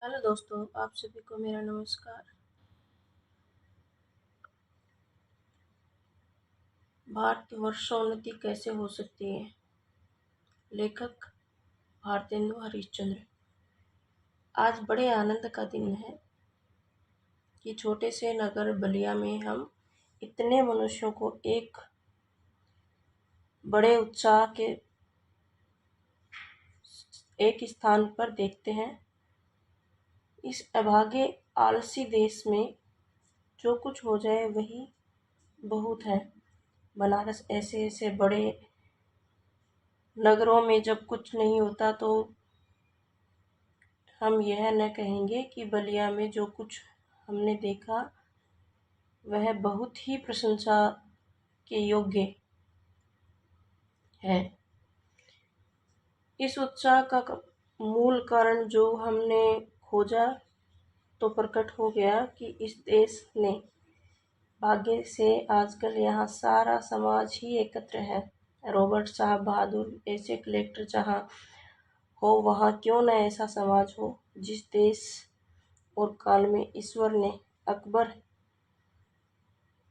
Hello दोस्तों, आप सभी को मेरा नमस्कार। भारत की वर्षोन्नति कैसे हो सकती है? लेखक भारतेंदु हरिश्चंद्र। आज बड़े आनंद का दिन है कि छोटे से नगर बलिया में हम इतने मनुष्यों को एक बड़े उत्साह के एक स्थान पर देखते हैं। इस अभागे आलसी देश में जो कुछ हो जाए वही बहुत है। बनारस ऐसे ऐसे बड़े नगरों में जब कुछ नहीं होता तो हम यह न कहेंगे कि बलिया में जो कुछ हमने देखा वह बहुत ही प्रशंसा के योग्य है। इस उत्साह का मूल कारण जो हमने खोजा तो प्रकट हो गया कि इस देश ने भाग्य से आजकल यहाँ सारा समाज ही एकत्र है। रॉबर्ट साहब बहादुर ऐसे कलेक्टर जहाँ हो वहाँ क्यों न ऐसा समाज हो। जिस देश और काल में ईश्वर ने अकबर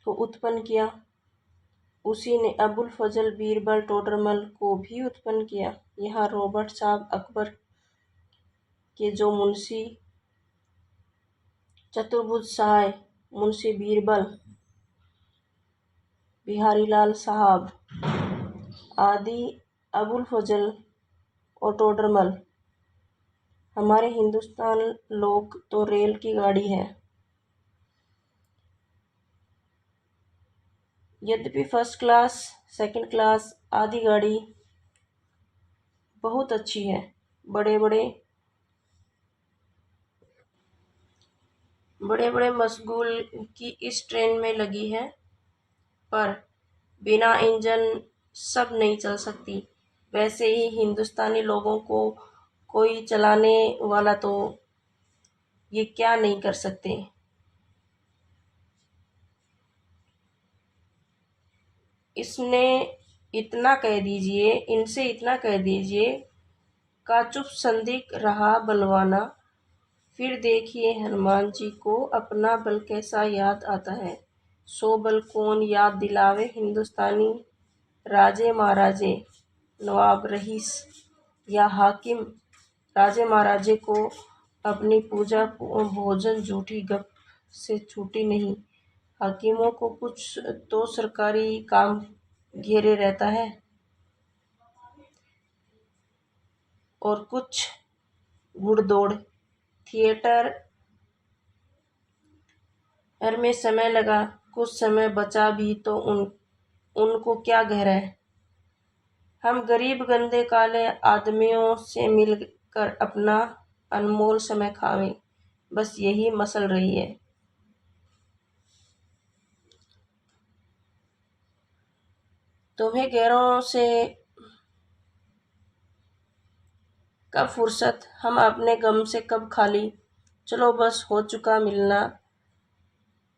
को उत्पन्न किया उसी ने अबुल फजल बीरबल टोडरमल को भी उत्पन्न किया। यहाँ रॉबर्ट साहब अकबर के जो मुंशी चतुर्भुज सहाय, मुंशी बीरबल, बिहारी लाल साहब आदि, अबुल फजल और टोडरमल, हमारे हिंदुस्तान लोग तो रेल की गाड़ी है। यद्यपि फर्स्ट क्लास, सेकंड क्लास आदि गाड़ी बहुत अच्छी है, बड़े बड़े मशगूल की इस ट्रेन में लगी है, पर बिना इंजन सब नहीं चल सकती। वैसे ही हिंदुस्तानी लोगों को कोई चलाने वाला तो ये क्या नहीं कर सकते। इसने इतना कह दीजिए, इनसे इतना कह दीजिए का चुप संदिग्ध रहा बलवाना। फिर देखिए हनुमान जी को अपना बल कैसा याद आता है। सो बल कौन याद दिलावे हिंदुस्तानी राजे महाराजे, नवाब रईस या हाकिम राजे महाराजे को अपनी पूजा भोजन झूठी गप से छूटी नहीं। हाकिमों को कुछ तो सरकारी काम घेरे रहता है और कुछ घुड़दौड़ थिएटर में समय लगा, कुछ समय बचा भी तो उनको क्या गहरा है। हम गरीब गंदे काले आदमियों से मिलकर अपना अनमोल समय खावें, बस यही मसल रही है। तुम्हें गैरों से कब फुर्सत, हम अपने गम से कब खाली। चलो बस हो चुका मिलना,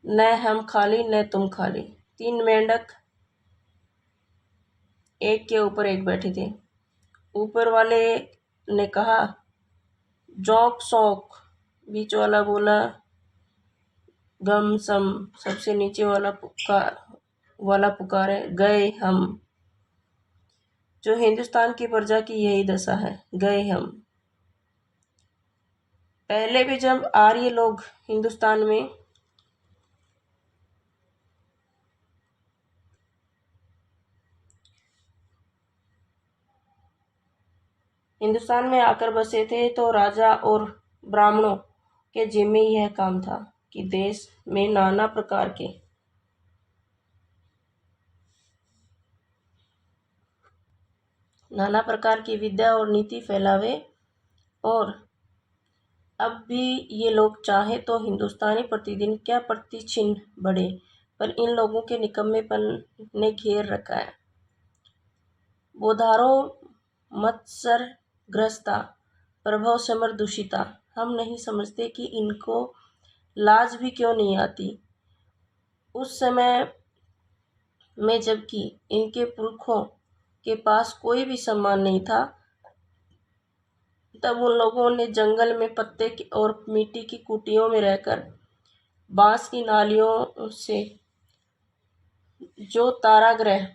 न हम खाली न तुम खाली। 3 मेंढक एक के ऊपर एक बैठे थे। ऊपर वाले ने कहा जौक सौक, बीच वाला बोला गम सम, सबसे नीचे वाला पुकारे गए हम। जो हिंदुस्तान की प्रजा की यही दशा है, गए हम। पहले भी जब आर्य लोग हिंदुस्तान में आकर बसे थे तो राजा और ब्राह्मणों के जिम्मे यह काम था कि देश में नाना प्रकार की विद्या और नीति फैलावे। और अब भी ये लोग चाहे तो हिंदुस्तानी प्रतिदिन क्या प्रतिछिन बढ़े, पर इन लोगों के निकम्मेपन ने घेर रखा है। बोधारो मत्सर ग्रस्ता, प्रभव समर दूषिता। हम नहीं समझते कि इनको लाज भी क्यों नहीं आती। उस समय में जबकि इनके पुरखों के पास कोई भी सम्मान नहीं था, तब उन लोगों ने जंगल में पत्ते की और मिट्टी की कुटियों में रहकर बांस की नालियों से जो ताराग्रह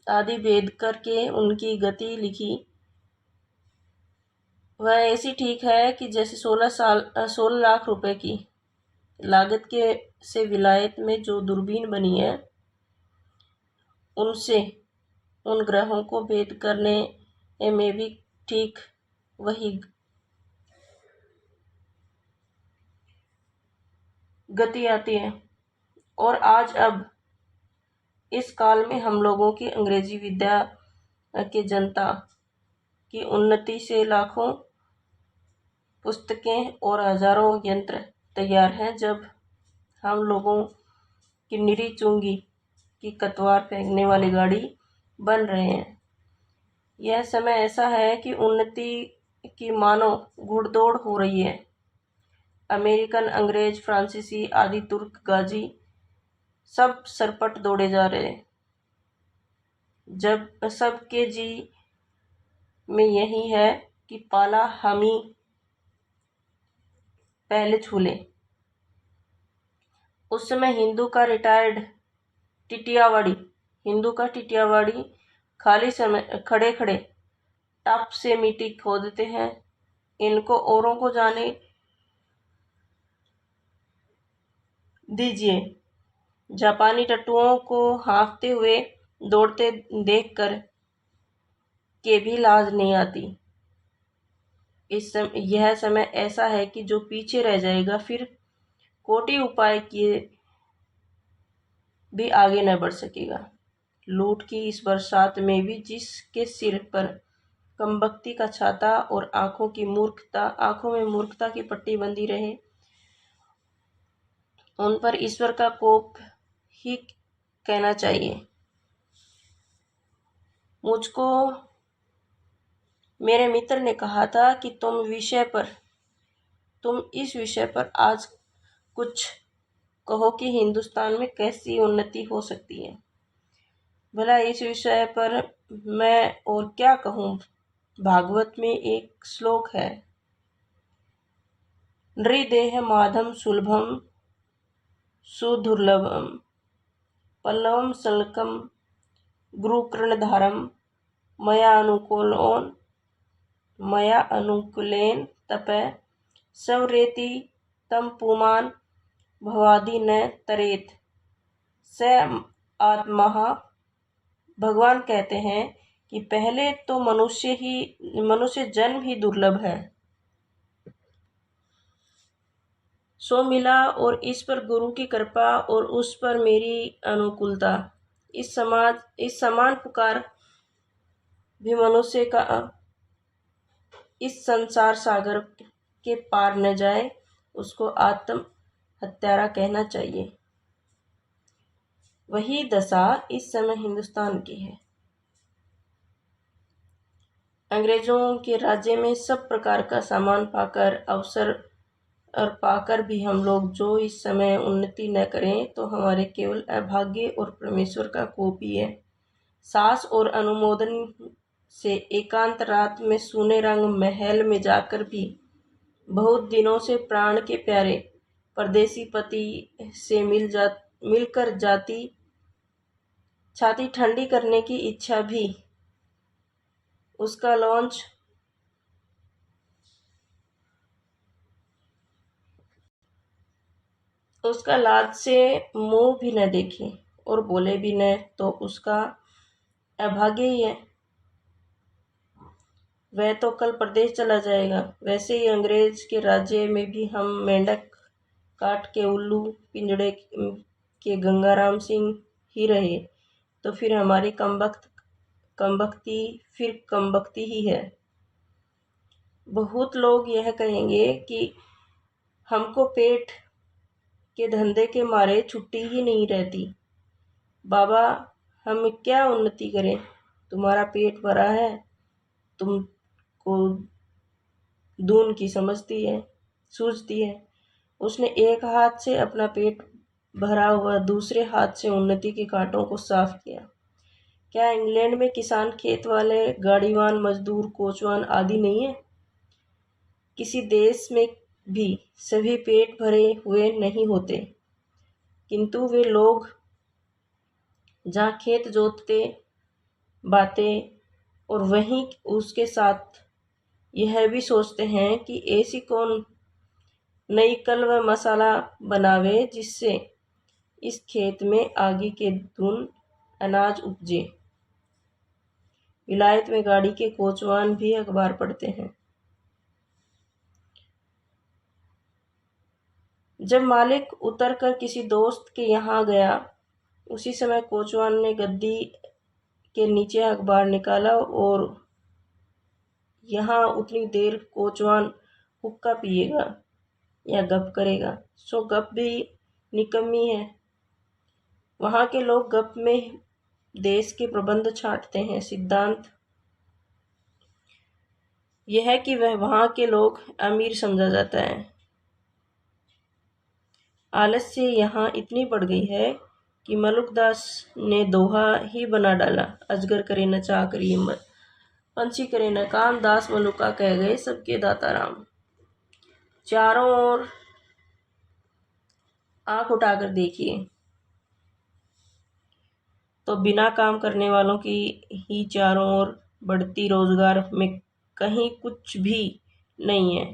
आदि भेद करके उनकी गति लिखी। वह ऐसी ठीक है कि जैसे 16 लाख रुपए की लागत के से विलायत में जो दूरबीन बनी है, उनसे उन ग्रहों को भेद करने में भी ठीक वही गति आती है। और आज अब इस काल में हम लोगों की अंग्रेजी विद्या के जनता की उन्नति से लाखों पुस्तकें और हजारों यंत्र तैयार हैं, जब हम लोगों की निरी चुंगी की कतवार फेंकने वाली गाड़ी बन रहे हैं। यह समय ऐसा है कि उन्नति की मानो घुड़दौड़ हो रही है। अमेरिकन, अंग्रेज, फ्रांसीसी आदि तुर्क गाजी सब सरपट दौड़े जा रहे हैं। जब सबके जी में यही है कि पाला हम ही पहले छू लें। उस समय हिंदू का टिटियावाड़ी खाली समय खड़े खड़े टप से मिट्टी खोदते हैं। इनको औरों को जाने दीजिए। जापानी टट्टुओं को हाँफते हुए दौड़ते देखकर के भी लाज नहीं आती। यह समय ऐसा है कि जो पीछे रह जाएगा फिर कोटि उपाय किए भी आगे न बढ़ सकेगा। लूट की इस बरसात में भी जिसके सिर पर कमबख्ती का छाता और आंखों में मूर्खता की पट्टी बंधी रहे, उन पर ईश्वर का कोप ही कहना चाहिए। मुझको मेरे मित्र ने कहा था कि तुम इस विषय पर आज कुछ कहो कि हिंदुस्तान में कैसी उन्नति हो सकती है। भला इस विषय पर मैं और क्या कहूँ। भागवत में एक श्लोक है, नृदेह माधम सुलभम सुदुर्लभम पल्लवम सलकम गुरुकृणधारम मया अनुकूलेन तपे सवरेति तम पुमान भवादि न तरेत स आत्मा। भगवान कहते हैं कि पहले तो मनुष्य जन्म ही दुर्लभ है, सो मिला, और इस पर गुरु की कृपा और उस पर मेरी अनुकूलता, इस समान पुकार भी मनुष्य का इस संसार सागर के पार न जाए, उसको आत्म हत्यारा कहना चाहिए। वही दशा इस समय हिंदुस्तान की है। अंग्रेजों के राज्य में सब प्रकार का सामान पाकर, अवसर और पाकर भी हम लोग जो इस समय उन्नति न करें तो हमारे केवल अभाग्य और परमेश्वर का कोप ही है। सास और अनुमोदन से एकांत रात में सूने रंग महल में जाकर भी बहुत दिनों से प्राण के प्यारे परदेसी पति से मिलकर छाती ठंडी करने की इच्छा भी उसका लाज से मुंह भी न देखे और बोले भी न, तो उसका अभाग्य ही है। वह तो कल प्रदेश चला जाएगा। वैसे ही अंग्रेज के राज्य में भी हम मेंढक काट के उल्लू पिंजड़े के गंगाराम सिंह ही रहे तो फिर हमारी कमबख्ती ही है। बहुत लोग यह कहेंगे कि हमको पेट के धंधे के मारे छुट्टी ही नहीं रहती। बाबा, हम क्या उन्नति करें? तुम्हारा पेट भरा है, तुमको दून की सूझती है। उसने एक हाथ से अपना पेट भरा हुआ दूसरे हाथ से उन्नति के कांटों को साफ किया। क्या इंग्लैंड में किसान, खेत वाले, गाड़ीवान, मजदूर, कोचवान आदि नहीं है? किसी देश में भी सभी पेट भरे हुए नहीं होते, किंतु वे लोग जहाँ खेत जोतते बातें और वहीं उसके साथ यह भी सोचते हैं कि ऐसी कौन नई कल व मसाला बनावे जिससे इस खेत में आगे के धुन अनाज उपजे। विलायत में गाड़ी के कोचवान भी अखबार पढ़ते हैं। जब मालिक उतरकर किसी दोस्त के यहाँ गया, उसी समय कोचवान ने गद्दी के नीचे अखबार निकाला और यहाँ उतनी देर कोचवान हुक्का पिएगा या गप करेगा, सो गप भी निकम्मी है। वहाँ के लोग गप में देश के प्रबंध छांटते हैं। सिद्धांत यह है कि वह वहाँ के लोग अमीर समझा जाता है। आलस्य यहाँ इतनी बढ़ गई है कि मलुकदास ने दोहा ही बना डाला, अजगर करे न चाकरी पंछी करे न काम, दास मलुका कह गए सबके दाता राम। चारों ओर आंख उठाकर देखिए तो बिना काम करने वालों की ही चारों ओर बढ़ती रोजगार में कहीं कुछ भी नहीं है।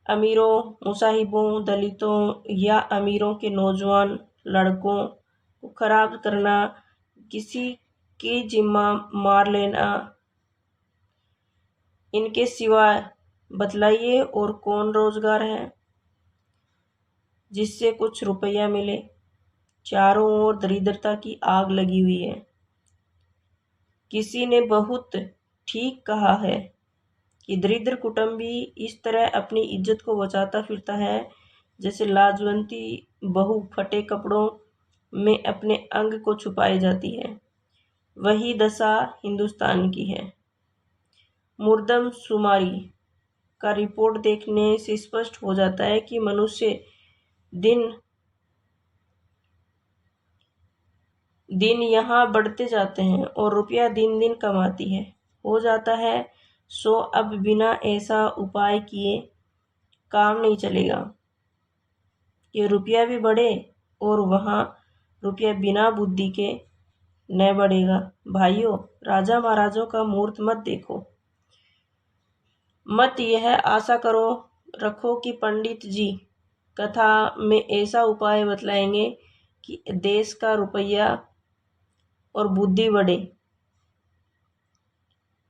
अमीरों, मुसाहिबों, दलितों या अमीरों के नौजवान लड़कों को खराब करना, किसी की जिम्मा मार लेना, इनके सिवा बतलाइए और कौन रोजगार है जिससे कुछ रुपया मिले। चारों ओर दरिद्रता की आग लगी हुई है। किसी ने बहुत ठीक कहा है कि दरिद्र कुटुंबी इस तरह अपनी इज्जत को बचाता फिरता है जैसे लाजवंती बहू फटे कपड़ों में अपने अंग को छुपाए जाती है। वही दशा हिंदुस्तान की है। मुर्दम शुमारी का रिपोर्ट देखने से स्पष्ट हो जाता है कि मनुष्य दिन यहाँ बढ़ते जाते हैं और रुपया दिन दिन कमाती है हो जाता है। सो अब बिना ऐसा उपाय किए काम नहीं चलेगा। ये रुपया भी बढ़े और वहाँ रुपया बिना बुद्धि के न बढ़ेगा। भाइयों, राजा महाराजों का मूर्त मत देखो, मत यह आशा रखो कि पंडित जी कथा में ऐसा उपाय बतलाएंगे कि देश का रुपया और बुद्धि बढ़े।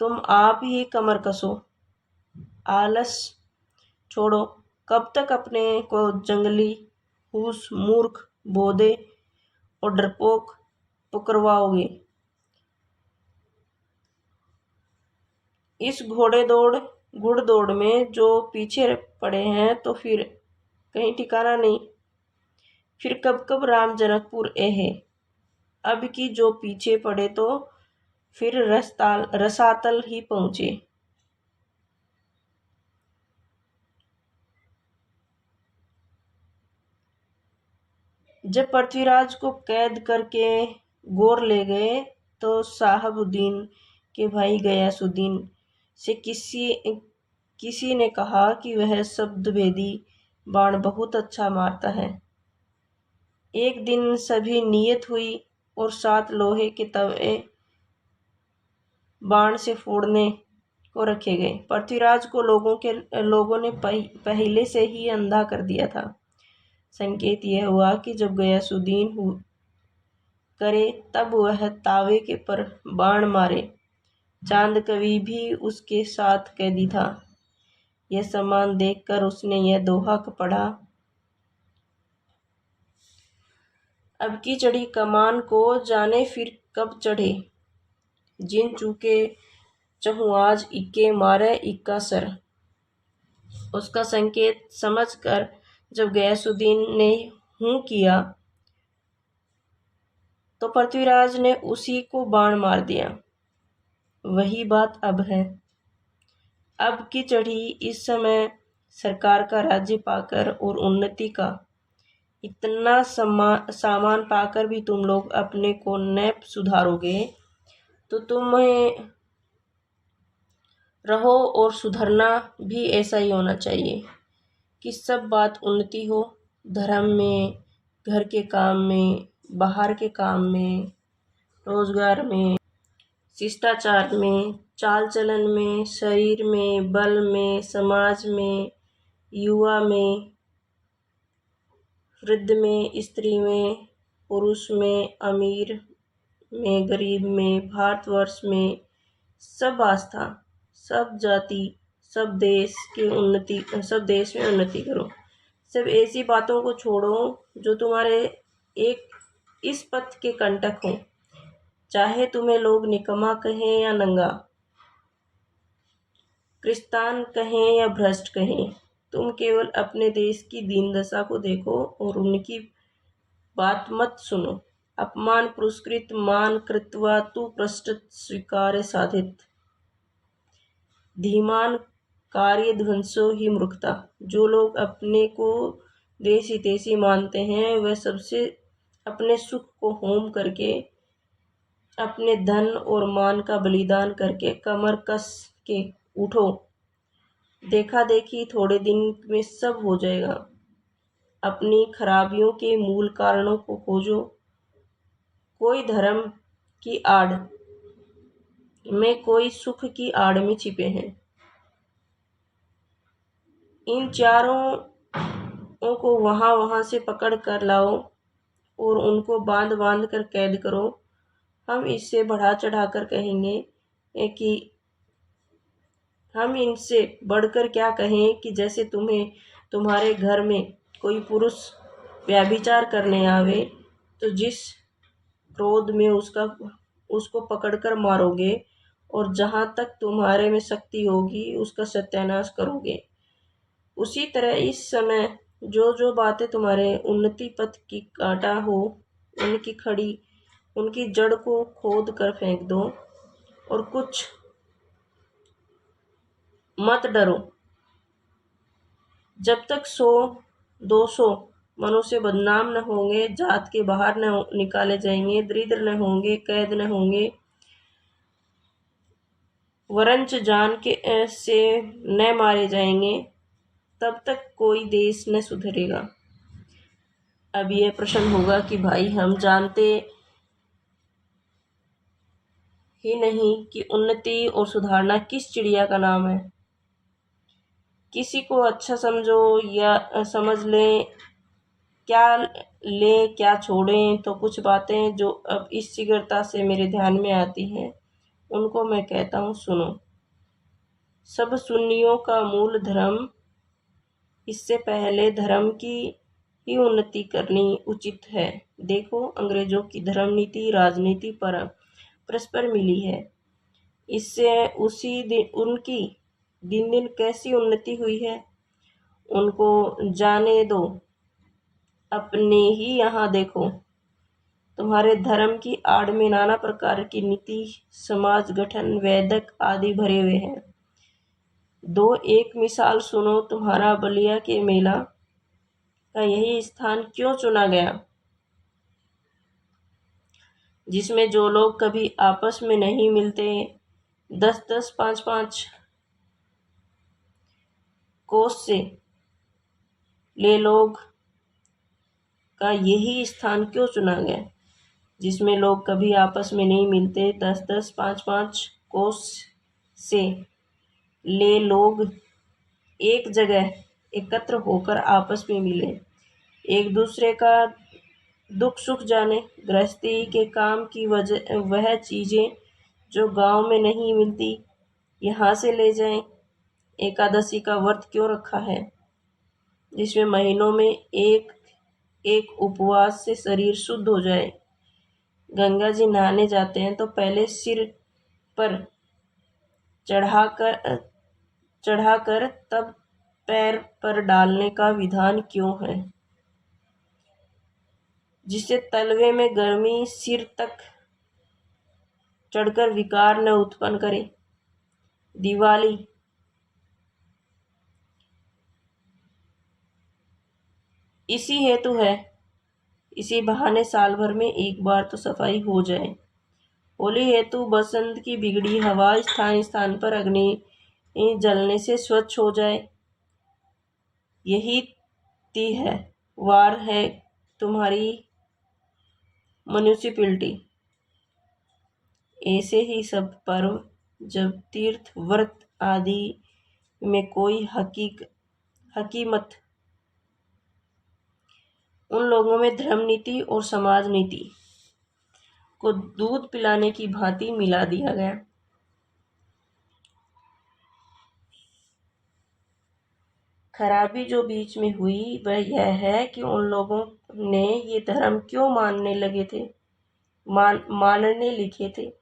तुम आप ही कमर कसो, आलस छोड़ो। कब तक अपने को जंगली, फूस, मूर्ख, बोधे और डरपोक पुकरवाओगे? इस घुड़दौड़ में जो पीछे पड़े हैं तो फिर कहीं ठिकाना नहीं। फिर कब कब राम जनकपुर है। अब की जो पीछे पड़े तो फिर रसातल ही पहुंचे। जब पृथ्वीराज को कैद करके गोर ले गए तो साहबुद्दीन के भाई गयासुद्दीन से किसी ने कहा कि वह शब्दभेदी बाण बहुत अच्छा मारता है। एक दिन सभी नियत हुई और 7 लोहे के तवे बाण से फोड़ने को रखे गए। पृथ्वीराज को लोगों ने पहले से ही अंधा कर दिया था। संकेत यह हुआ कि जब गयासुद्दीन करे तब वह तावे के पर बाण मारे। चांद कवि भी उसके साथ कैदी था। यह सम्मान देखकर उसने यह दोहा पढ़ा, अब की चढ़ी कमान को जाने फिर कब चढ़े, जिन चूके चहूँ आज इक्के मारे इक्का सर। उसका संकेत समझकर जब गयासुद्दीन ने हूँ किया तो पृथ्वीराज ने उसी को बाण मार दिया। वही बात अब है। अब की चढ़ी इस समय सरकार का राज्य पाकर और उन्नति का इतना सामान पाकर भी तुम लोग अपने को न सुधारोगे तो तुम्हें रहो और सुधरना भी ऐसा ही होना चाहिए कि सब बात उन्नति हो, धर्म में, घर के काम में, बाहर के काम में, रोजगार में, शिष्टाचार में, चाल चलन में, शरीर में, बल में, समाज में, युवा में, वृद्ध में, स्त्री में, पुरुष में, अमीर में, गरीब में, भारतवर्ष में, सब आस्था, सब जाति, सब देश में उन्नति करो। सब ऐसी बातों को छोड़ो जो तुम्हारे एक इस पथ के कंटक हो, चाहे तुम्हें लोग निकम्मा कहें या नंगा, क्रिस्तान कहें या भ्रष्ट कहें। तुम केवल अपने देश की दीन दशा को देखो और उनकी बात मत सुनो। अपमान पुरस्कृत मान कृत्वा तु पृष्ठ स्वीकार्य साधित, धीमान कार्य ध्वंसो ही मूर्खता। जो लोग अपने को देश हितैषी मानते हैं वह सबसे अपने सुख को होम करके, अपने धन और मान का बलिदान करके कमर कस के उठो। देखा देखी थोड़े दिन में सब हो जाएगा। अपनी खराबियों के मूल कारणों को खोजो। कोई धर्म की आड़ में, कोई सुख की आड़ में छिपे हैं। इन चारों को वहां से पकड़ कर लाओ और उनको बांध बांध कर कैद करो। हम इससे बढ़ा चढ़ा कर कहेंगे कि हम इनसे बढ़कर क्या कहें कि जैसे तुम्हारे घर में कोई पुरुष व्यभिचार करने आवे तो जिस क्रोध में उसको पकड़कर मारोगे और जहां तक तुम्हारे में शक्ति होगी उसका सत्यानाश करोगे, उसी तरह इस समय जो बातें तुम्हारे उन्नति पथ की कांटा हो उनकी जड़ को खोद कर फेंक दो और कुछ मत डरो। जब तक 100-200 मनुष्य बदनाम न होंगे, जात के बाहर न निकाले जाएंगे, दरिद्र न होंगे, कैद न होंगे, वरंच जान के से न मारे जाएंगे, तब तक कोई देश न सुधरेगा। अब यह प्रश्न होगा कि भाई हम जानते ही नहीं कि उन्नति और सुधारना किस चिड़िया का नाम है। किसी को अच्छा समझो या समझ लें, क्या छोड़ें, तो कुछ बातें जो अब इस शीघ्रता से मेरे ध्यान में आती हैं उनको मैं कहता हूँ, सुनो। सब सुन्नियों का मूल धर्म, इससे पहले धर्म की ही उन्नति करनी उचित है। देखो, अंग्रेजों की धर्म नीति राजनीति पर परस्पर मिली है। इससे उसी दिन उनकी दिन दिन कैसी उन्नति हुई है उनको जाने दो। अपने ही यहाँ देखो, तुम्हारे धर्म की आड़ में नाना प्रकार की नीति, समाज गठन, वैदक आदि भरे हुए हैं। एक मिसाल सुनो। तुम्हारा बलिया के मेला का यही स्थान क्यों चुना गया, जिसमें जो लोग कभी आपस में नहीं मिलते, 10-10, 5-5 कोस से ले लोग का यही स्थान क्यों चुना गया, जिसमें लोग कभी आपस में नहीं मिलते, 10-10, 5-5 कोस से ले लोग एक जगह एकत्र होकर आपस में मिले, एक दूसरे का दुख सुख जाने, गृहस्थी के काम की वह चीज़ें जो गांव में नहीं मिलती यहाँ से ले जाएं। एकादशी का व्रत क्यों रखा है, जिसमें महीनों में एक उपवास से शरीर शुद्ध हो जाए। गंगा जी नहाने जाते हैं तो पहले सिर पर चढ़ाकर तब पैर पर डालने का विधान क्यों है, जिससे तलवे में गर्मी सिर तक चढ़कर विकार न उत्पन्न करे। दिवाली इसी हेतु है, इसी बहाने साल भर में एक बार तो सफाई हो जाए। होली हेतु बसंत की बिगड़ी हवा, स्थान स्थान पर अग्नि जलने से स्वच्छ हो जाए। यही ती है वार है तुम्हारी म्यूनिसिपैलिटी। ऐसे ही सब पर्व, जब तीर्थ व्रत आदि में कोई हकीमत, उन लोगों में धर्म नीति और समाज नीति को दूध पिलाने की भांति मिला दिया गया। खराबी जो बीच में हुई वह यह है कि उन लोगों ने ये धर्म क्यों मानने लिखे थे,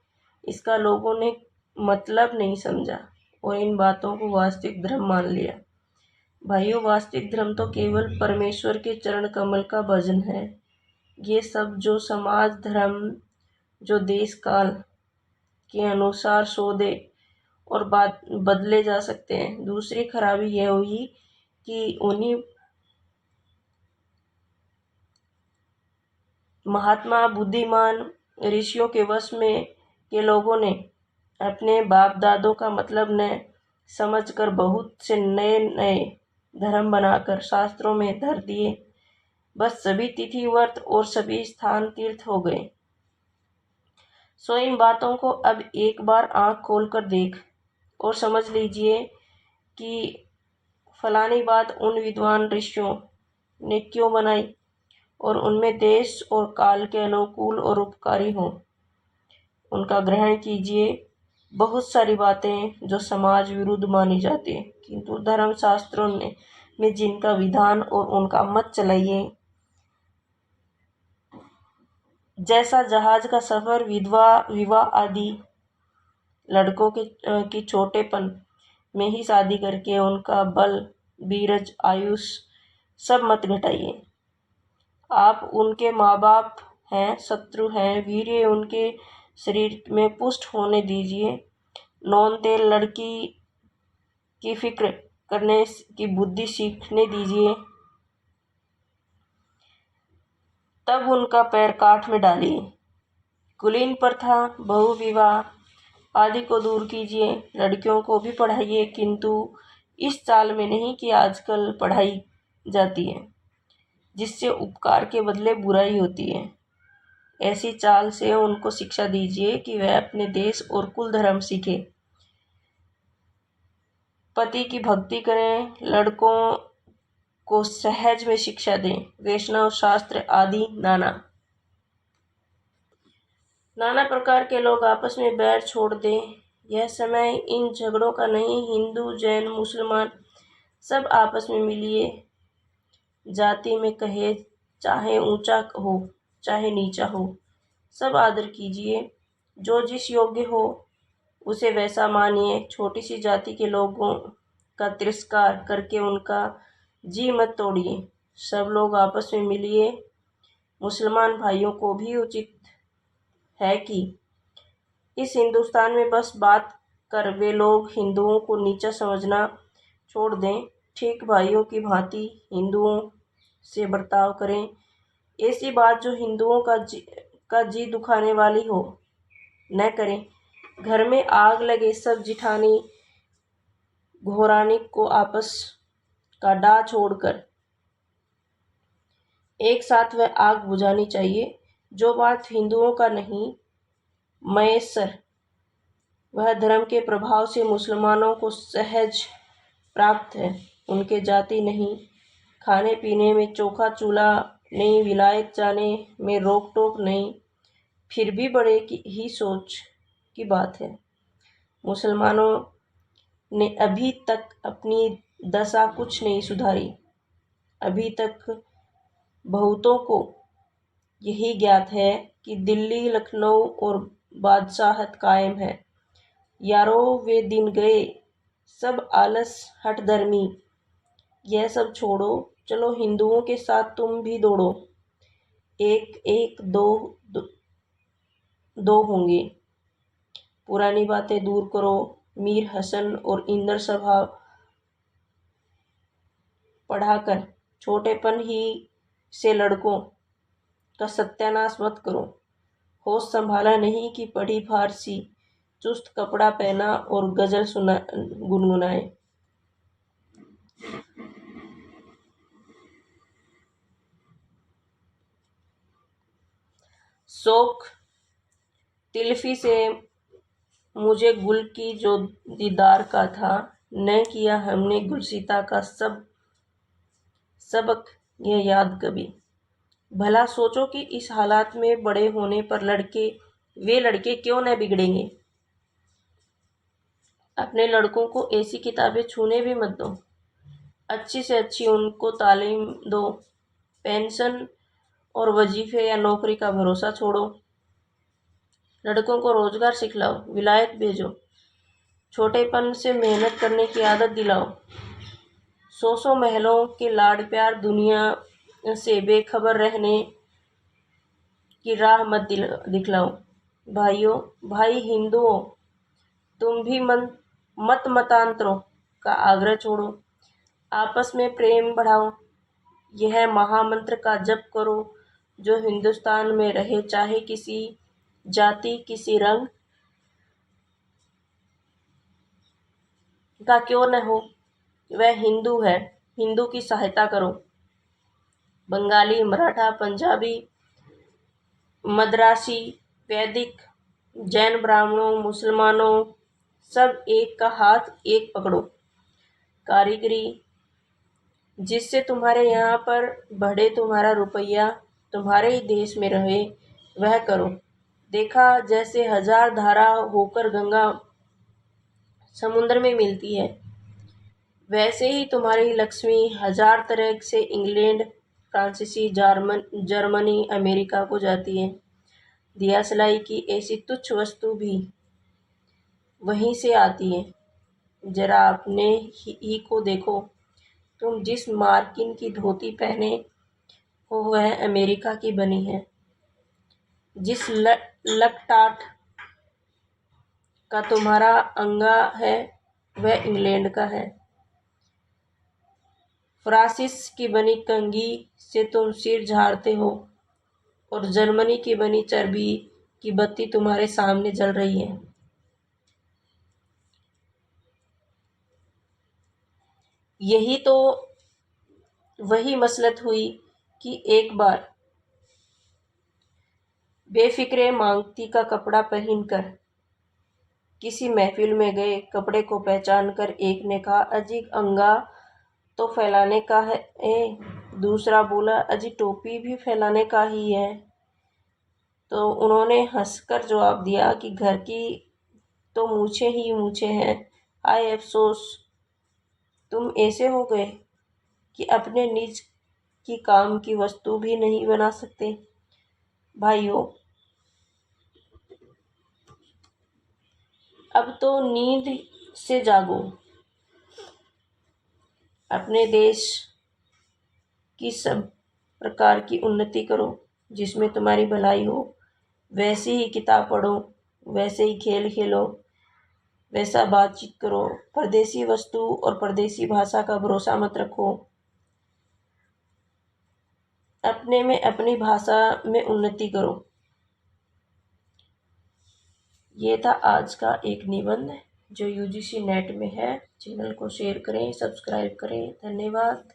इसका लोगों ने मतलब नहीं समझा और इन बातों को वास्तविक धर्म मान लिया। भाइयों, वास्तविक धर्म तो केवल परमेश्वर के चरण कमल का भजन है। ये सब जो समाज धर्म, जो देश काल के अनुसार सौदे और बदले जा सकते हैं। दूसरी खराबी यह हुई कि उन्हीं महात्मा बुद्धिमान ऋषियों के वश में के लोगों ने अपने बाप दादों का मतलब न समझकर बहुत से नए नए धर्म बनाकर शास्त्रों में धर दिए। बस सभी तिथि व्रत और सभी स्थान तीर्थ हो गए। सो इन बातों को अब एक बार आंख खोलकर देख और समझ लीजिए कि फलानी बात उन विद्वान ऋषियों ने क्यों बनाई और उनमें देश और काल के अनुकूल और उपकारी हो, उनका ग्रहण कीजिए। बहुत सारी बातें जो समाज विरुद्ध मानी जाती है, किंतु धर्मशास्त्रों में जिनका विधान और उनका मत चलाइए, जैसा जहाज का सफर, विवाह आदि, लड़कों की छोटेपन में ही शादी करके उनका बल, बीरज, आयुष सब मत घटाइए। आप उनके माँ बाप हैं, शत्रु हैं, वीर्य उनके शरीर में पुष्ट होने दीजिए। नौन तेल लड़की की फिक्र करने की बुद्धि सीखने दीजिए। तब उनका पैर काठ में डालिए। कुलीन प्रथा, बहु विवाह आदि को दूर कीजिए। लड़कियों को भी पढ़ाइए, किंतु इस चाल में नहीं कि आजकल पढ़ाई जाती है, जिससे उपकार के बदले बुराई होती है। ऐसी चाल से उनको शिक्षा दीजिए कि वह अपने देश और कुल धर्म सीखे, पति की भक्ति करें, लड़कों को सहज में शिक्षा दें। वैष्णव शास्त्र आदि नाना प्रकार के लोग आपस में बैर छोड़ दें। यह समय इन झगड़ों का नहीं। हिंदू, जैन, मुसलमान सब आपस में मिलिए। जाति में कहे चाहे ऊंचा हो चाहे नीचा हो, सब आदर कीजिए। जो जिस योग्य हो उसे वैसा मानिए। छोटी सी जाति के लोगों का तिरस्कार करके उनका जी मत तोड़िए। सब लोग आपस में मिलिए। मुसलमान भाइयों को भी उचित है कि इस हिंदुस्तान में बस बात कर वे लोग हिंदुओं को नीचा समझना छोड़ दें। ठीक भाइयों की भांति हिंदुओं से बर्ताव करें। ऐसी बात जो हिंदुओं का जी दुखाने वाली हो न करें। घर में आग लगे, सब जिठानी घोरानी को आपस का डा छोड़कर एक साथ वह आग बुझानी चाहिए। जो बात हिंदुओं का नहीं मयसर, वह धर्म के प्रभाव से मुसलमानों को सहज प्राप्त है। उनके जाति नहीं, खाने पीने में चोखा चूल्हा नहीं, विलायत जाने में रोक टोक नहीं, फिर भी बड़े ही सोच की बात है। मुसलमानों ने अभी तक अपनी दशा कुछ नहीं सुधारी। अभी तक बहुतों को यही ज्ञात है कि दिल्ली, लखनऊ और बादशाहत कायम है। यारो वे दिन गए, सब आलस हठधर्मी, यह सब छोड़ो। चलो हिंदुओं के साथ तुम भी दौड़ो। एक एक दो होंगे। पुरानी बातें दूर करो। मीर हसन और इंदर सभा पढ़ाकर छोटेपन ही से लड़कों का सत्यानाश मत करो। होश संभाला नहीं कि पढ़ी फारसी चुस्त कपड़ा पहना और गजल सुना गुनगुनाए। शौक तिल्फी से मुझे गुल की जो दीदार का था, न किया हमने गुलसिता का सबक यह याद कभी। भला सोचो कि इस हालात में बड़े होने पर वे लड़के क्यों न बिगड़ेंगे। अपने लड़कों को ऐसी किताबें छूने भी मत दो। अच्छी से अच्छी उनको तालीम दो। पेंशन और वजीफे या नौकरी का भरोसा छोड़ो। लड़कों को रोजगार सिखलाओ, विलायत भेजो। छोटेपन से मेहनत करने की आदत दिलाओ। सौ महलों के लाड प्यार दुनिया से बेखबर रहने की राह मत दिखलाओ। भाइयों, भाई हिंदुओं, तुम भी मत मतांतरों का आग्रह छोड़ो। आपस में प्रेम बढ़ाओ। यह महामंत्र का जप करो जो हिंदुस्तान में रहे, चाहे किसी जाति किसी रंग का क्यों न हो, वह हिंदू है। हिंदू की सहायता करो। बंगाली, मराठा, पंजाबी, मद्रासी, वैदिक, जैन, ब्राह्मणों, मुसलमानों, सब एक का हाथ एक पकड़ो। कारीगरी जिससे तुम्हारे यहाँ पर बढ़े, तुम्हारा रुपया तुम्हारे ही देश में रहे, वह करो। देखा जैसे 1000 धारा होकर गंगा समुद्र में मिलती है, वैसे ही तुम्हारी लक्ष्मी 1000 तरह से इंग्लैंड, फ्रांसीसी, जर्मनी, अमेरिका को जाती है। दिया सलाई की ऐसी तुच्छ वस्तु भी वहीं से आती है। जरा अपने ही को देखो। तुम जिस मार्किन की धोती पहने हो वह अमेरिका की बनी है। जिस लकटाट का तुम्हारा अंगा है वह इंग्लैंड का है। फ्रांसिस की बनी कंघी से तुम सिर झाड़ते हो और जर्मनी की बनी चर्बी की बत्ती तुम्हारे सामने जल रही है। यही तो वही मसलत हुई कि एक बार बेफिक्रे मांगती का कपड़ा पहनकर किसी महफिल में गए। कपड़े को पहचान कर एक ने कहा, अजी अंगा तो फैलाने का है। दूसरा बोला, अजी टोपी भी फैलाने का ही है। तो उन्होंने हंसकर जवाब दिया कि घर की तो मूछें ही मूछें हैं। आए अफसोस, तुम ऐसे हो गए कि अपने निज की काम की वस्तु भी नहीं बना सकते। भाइयों, अब तो नींद से जागो। अपने देश की सब प्रकार की उन्नति करो जिसमें तुम्हारी भलाई हो। वैसी ही किताब पढ़ो, वैसे ही खेल खेलो, वैसा बातचीत करो। परदेसी वस्तु और परदेसी भाषा का भरोसा मत रखो। अपने में अपनी भाषा में उन्नति करो। ये था आज का एक निबंध जो यूजीसी नेट में है। चैनल को शेयर करें, सब्सक्राइब करें। धन्यवाद।